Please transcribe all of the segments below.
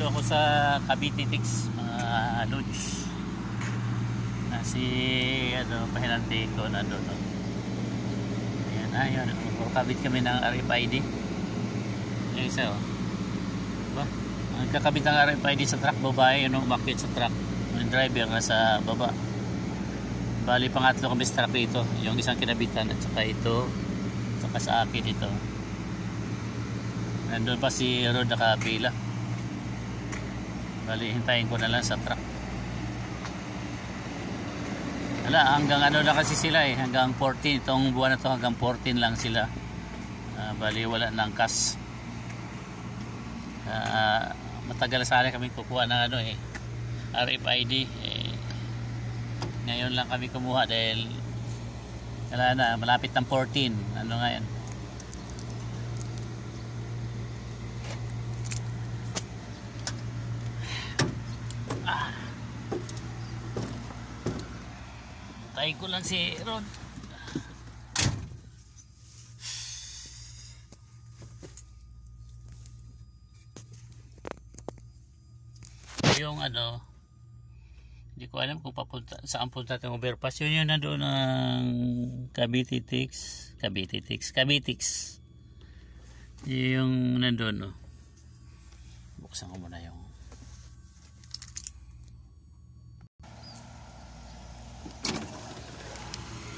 Nandito ako sa Cavite Tix, mga lodge. Si pahinante ko nandun. Ayan, ayun. Kakabit kami ng RFID. Yung isa, diba? Magkakabit ng RFID sa truck, babae, umakit sa truck. Yung driver nasa baba. Bali, pangatlo kami sa truck dito. Yung isang kinabitan at saka ito, saka sa akin ito. Nandun pa si Rod nakapila. Bali, hintayin ko na lang sa truck. Wala, hanggang na kasi sila hanggang 14. Itong buwan na to hanggang 14 lang sila. Bali, wala nang cash. Matagal sana kami kukuha ng RFID. Ngayon lang kami kumuha dahil wala na, malapit ng 14. Ano nga yan? Tayo ko lang si Ron. Yung hindi ko alam kung saan punta itong overpass. Yun yung nandoon ng Cavite Tix. Yung nandoon, buksan ko muna yung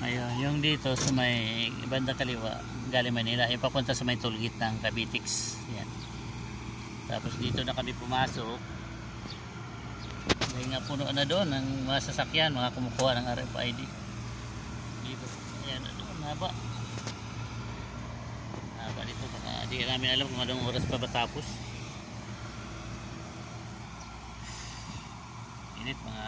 ayun, yung dito sa may bandang kaliwa galing Manila, ipapunta sa may tollgate ng Cavite Tix. Yan. Tapos dito na kami pumasok. May nga puno na doon ng mga sasakyan, mga kumukuha ng RFID dito. Ayan, doon haba dito. Baka di namin alam kung anong oras pa matapos. Init, mga